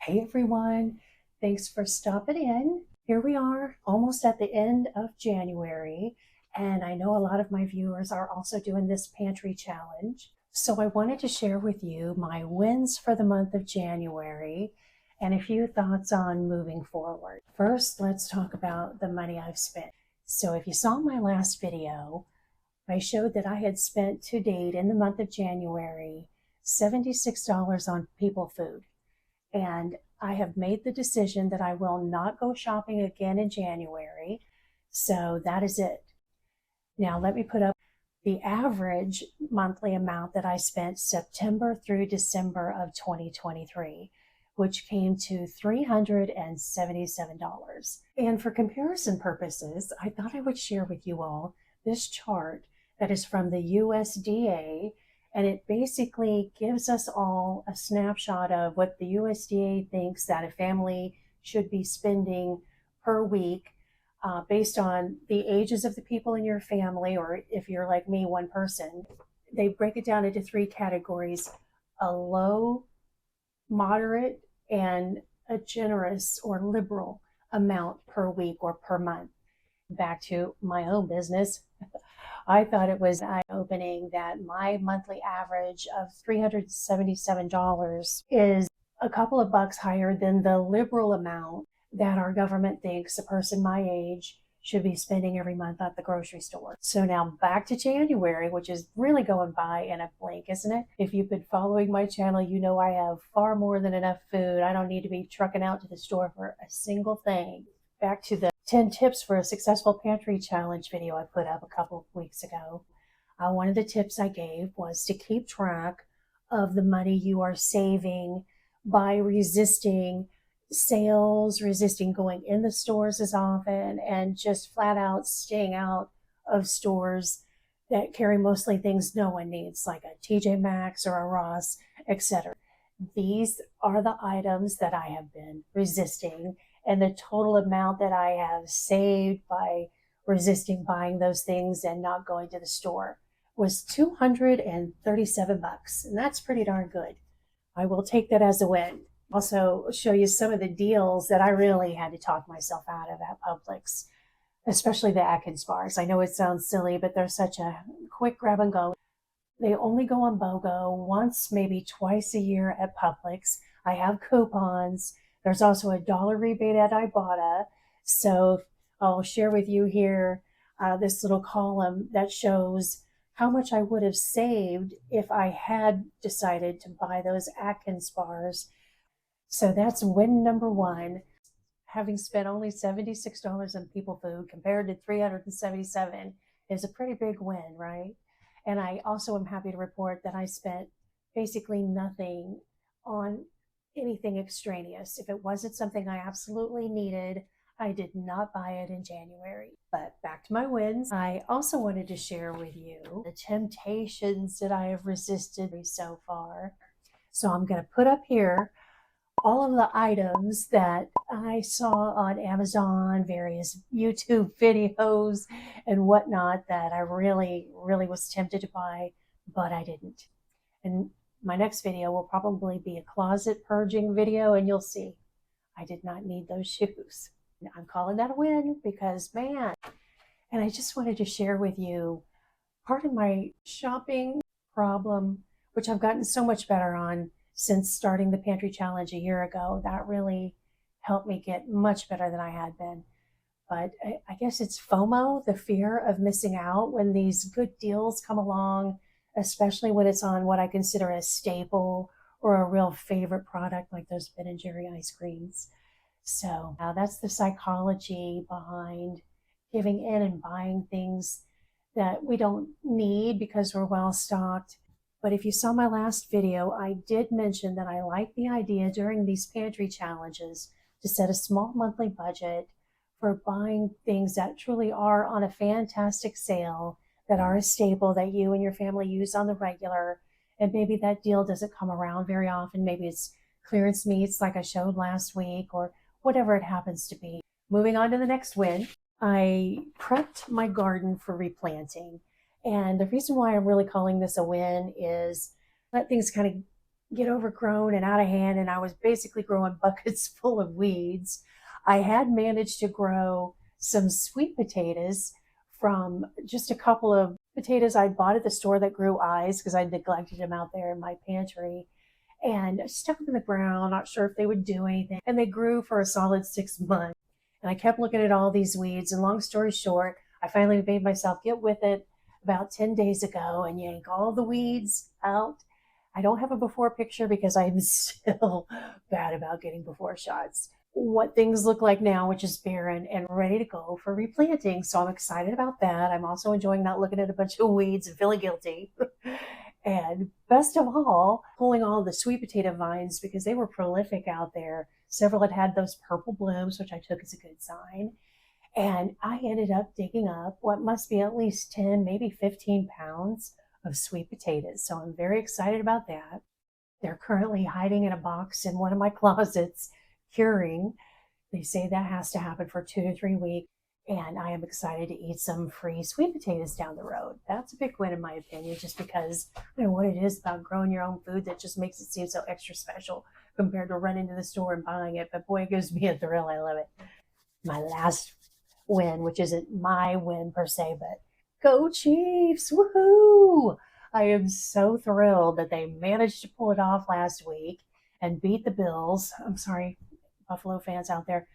Hey everyone, thanks for stopping in. Here we are, almost at the end of January, and I know a lot of my viewers are also doing this pantry challenge. So I wanted to share with you my wins for the month of January and a few thoughts on moving forward. First, let's talk about the money I've spent. So if you saw my last video, I showed that I had spent to date in the month of January $76 on people food. And I have made the decision that I will not go shopping again in January. So that is it. Now, let me put up the average monthly amount that I spent September through December of 2023, which came to $377. And for comparison purposes, I thought I would share with you all this chart that is from the USDA, and it basically gives us all a snapshot of what the USDA thinks that a family should be spending per week based on the ages of the people in your family, or if you're like me, one person. They break it down into three categories: a low, moderate, and a generous or liberal amount per week or per month. Back to my own business, I thought it was eye-opening that my monthly average of $377 is a couple of bucks higher than the liberal amount that our government thinks a person my age should be spending every month at the grocery store. So now back to January, which is really going by in a blink, isn't it? If you've been following my channel, you know I have far more than enough food. I don't need to be trucking out to the store for a single thing. Back to the 10 tips for a successful pantry challenge video I put up a couple of weeks ago. One of the tips I gave was to keep track of the money you are saving by resisting sales, resisting going in the stores as often, and just flat out staying out of stores that carry mostly things no one needs, like a TJ Maxx or a Ross, etc. These are the items that I have been resisting, and the total amount that I have saved by resisting buying those things and not going to the store was $237, and that's pretty darn good. I will take that as a win. Also show you some of the deals that I really had to talk myself out of at Publix, especially the Atkins bars. I know it sounds silly, but they're such a quick grab and go. They only go on BOGO once, maybe twice a year at Publix. I have coupons. There's also a dollar rebate at Ibotta. So I'll share with you here this little column that shows how much I would have saved if I had decided to buy those Atkins bars. So that's win number one. Having spent only $76 on people food compared to $377 is a pretty big win, right? And I also am happy to report that I spent basically nothing on anything extraneous. If it wasn't something I absolutely needed, I did not buy it in January. But back to my wins. I also wanted to share with you the temptations that I have resisted so far. So I'm going to put up here all of the items that I saw on Amazon, various YouTube videos and whatnot that I really was tempted to buy, but I didn't. And my next video will probably be a closet purging video, and you'll see I did not need those shoes. I'm calling that a win because, man, and I just wanted to share with you part of my shopping problem, which I've gotten so much better on since starting the pantry challenge a year ago. That really helped me get much better than I had been. But I guess it's FOMO, the fear of missing out when these good deals come along, especially when it's on what I consider a staple or a real favorite product like those Ben & Jerry ice creams. So that's the psychology behind giving in and buying things that we don't need because we're well stocked. But if you saw my last video, I did mention that I like the idea during these pantry challenges to set a small monthly budget for buying things that truly are on a fantastic sale, that are a staple that you and your family use on the regular. And maybe that deal doesn't come around very often. Maybe it's clearance meats like I showed last week, or whatever it happens to be. Moving on to the next win, I prepped my garden for replanting. And the reason why I'm really calling this a win is let things kind of get overgrown and out of hand, and I was basically growing buckets full of weeds. I had managed to grow some sweet potatoes from just a couple of potatoes I'd bought at the store that grew eyes because I neglected them out there in my pantry. And I stuck them in the ground, not sure if they would do anything. And they grew for a solid 6 months. And I kept looking at all these weeds. And long story short, I finally made myself get with it about 10 days ago and yank all the weeds out. I don't have a before picture because I'm still bad about getting before shots. What things look like now, which is barren and ready to go for replanting. So I'm excited about that. I'm also enjoying not looking at a bunch of weeds and feeling guilty. And best of all, pulling all the sweet potato vines because they were prolific out there. Several had those purple blooms, which I took as a good sign. And I ended up digging up what must be at least 10, maybe 15 pounds of sweet potatoes. So I'm very excited about that. They're currently hiding in a box in one of my closets, curing. They say that has to happen for 2 to 3 weeks. And I am excited to eat some free sweet potatoes down the road. That's a big win in my opinion, just because I don't know what it is about growing your own food that just makes it seem so extra special compared to running to the store and buying it. But boy, it gives me a thrill. I love it. My last win, which isn't my win per se, but go Chiefs! Woohoo! I am so thrilled that they managed to pull it off last week and beat the Bills. I'm sorry, Buffalo fans out there,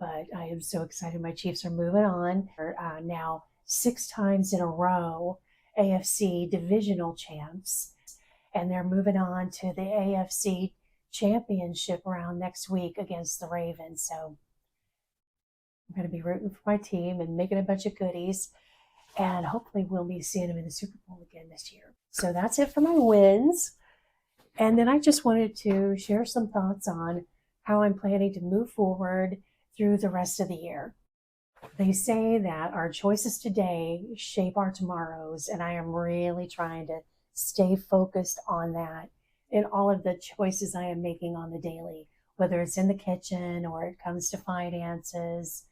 but I am so excited. My Chiefs are moving on. Now 6 times in a row AFC divisional champs, and they're moving on to the AFC championship round next week against the Ravens. So I'm going to be rooting for my team and making a bunch of goodies, and hopefully we'll be seeing them in the Super Bowl again this year. So that's it for my wins. And then I just wanted to share some thoughts on how I'm planning to move forward through the rest of the year. They say that our choices today shape our tomorrows, and I am really trying to stay focused on that in all of the choices I am making on the daily, whether it's in the kitchen or it comes to finances,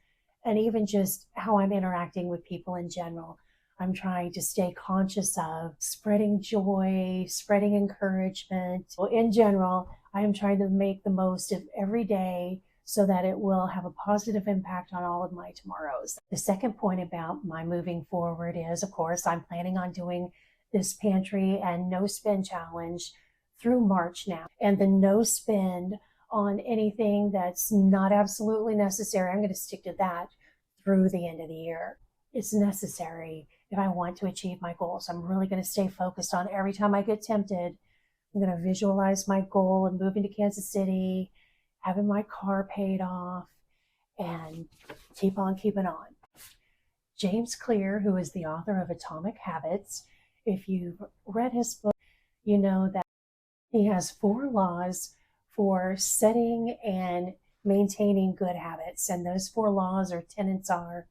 and even just how I'm interacting with people in general. I'm trying to stay conscious of spreading joy, spreading encouragement. Well, in general, I am trying to make the most of every day so that it will have a positive impact on all of my tomorrows. The second point about my moving forward is, of course, I'm planning on doing this pantry and no spend challenge through March now. And the no spend on anything that's not absolutely necessary, I'm going to stick to that through the end of the year. It's necessary if I want to achieve my goals. I'm really going to stay focused on every time I get tempted. I'm going to visualize my goal of moving to Kansas City, having my car paid off, and keep on keeping on. James Clear, who is the author of Atomic Habits, if you've read his book, you know that he has 4 laws for setting and maintaining good habits. And those 4 laws or tenets are: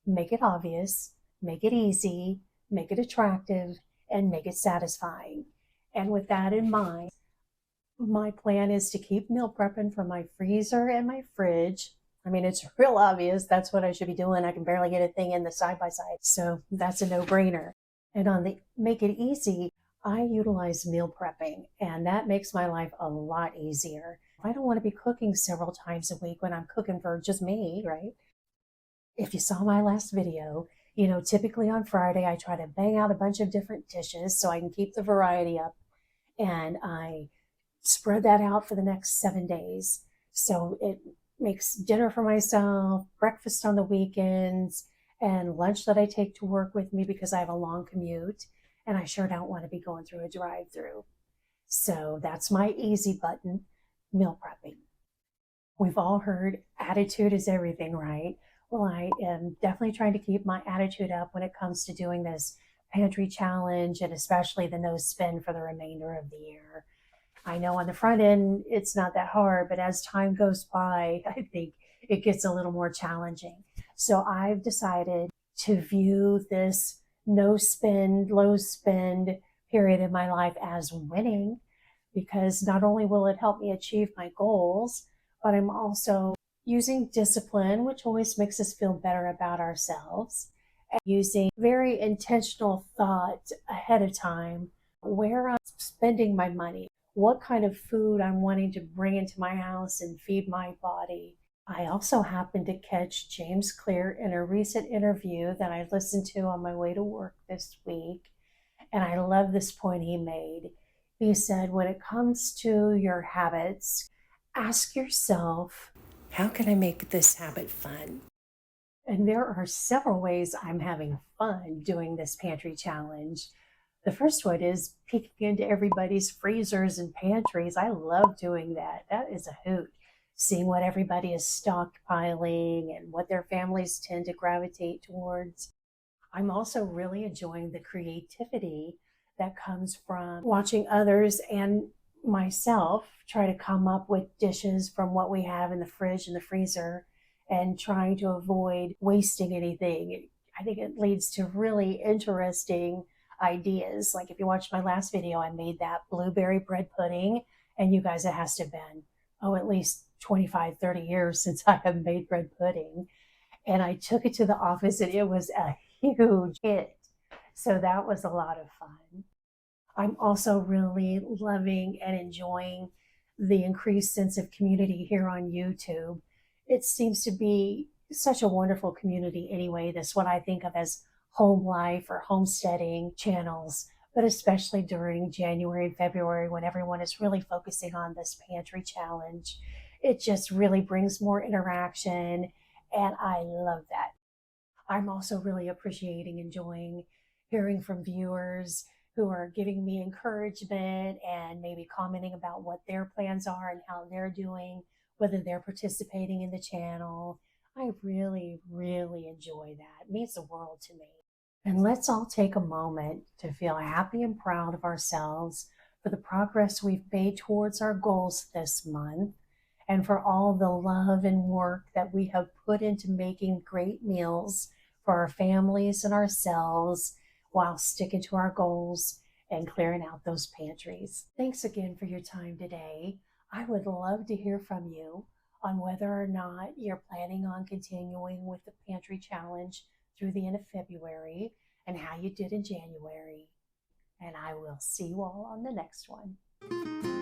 make it obvious, make it easy, make it attractive, and make it satisfying. And with that in mind, my plan is to keep meal prepping for my freezer and my fridge. I mean, it's real obvious. That's what I should be doing. I can barely get a thing in the side-by-side. So that's a no-brainer. And on the make it easy, I utilize meal prepping, and that makes my life a lot easier. I don't want to be cooking several times a week when I'm cooking for just me, right? If you saw my last video, you know, typically on Friday, I try to bang out a bunch of different dishes so I can keep the variety up. And I spread that out for the next 7 days. So it makes dinner for myself, breakfast on the weekends, and lunch that I take to work with me because I have a long commute and I sure don't want to be going through a drive-through. So that's my easy button, meal prepping. We've all heard attitude is everything, right? Well, I am definitely trying to keep my attitude up when it comes to doing this pantry challenge, and especially the no spend for the remainder of the year. I know on the front end, it's not that hard, but as time goes by, I think it gets a little more challenging. So I've decided to view this no spend, low spend period in my life as winning, because not only will it help me achieve my goals, but I'm also using discipline, which always makes us feel better about ourselves, and using very intentional thought ahead of time where I'm spending my money, what kind of food I'm wanting to bring into my house and feed my body. I also happened to catch James Clear in a recent interview that I listened to on my way to work this week. And I love this point he made. He said, when it comes to your habits, ask yourself, how can I make this habit fun? And there are several ways I'm having fun doing this pantry challenge. The first one is peeking into everybody's freezers and pantries. I love doing that. That is a hoot. Seeing what everybody is stockpiling and what their families tend to gravitate towards. I'm also really enjoying the creativity that comes from watching others and myself try to come up with dishes from what we have in the fridge and the freezer and trying to avoid wasting anything. I think it leads to really interesting ideas. Like if you watched my last video, I made that blueberry bread pudding, and you guys, it has to have been, at least 25, 30 years since I have made bread pudding. And I took it to the office and it was a huge hit. So that was a lot of fun. I'm also really loving and enjoying the increased sense of community here on YouTube. It seems to be such a wonderful community anyway. That's what I think of as home life or homesteading channels, but especially during January and February when everyone is really focusing on this pantry challenge. It just really brings more interaction, and I love that. I'm also really appreciating, enjoying hearing from viewers who are giving me encouragement and maybe commenting about what their plans are and how they're doing, whether they're participating in the channel. I really, really enjoy that. It means the world to me. And let's all take a moment to feel happy and proud of ourselves for the progress we've made towards our goals this month, and for all the love and work that we have put into making great meals for our families and ourselves while sticking to our goals and clearing out those pantries. Thanks again for your time today. I would love to hear from you on whether or not you're planning on continuing with the pantry challenge through the end of February and how you did in January. And I will see you all on the next one.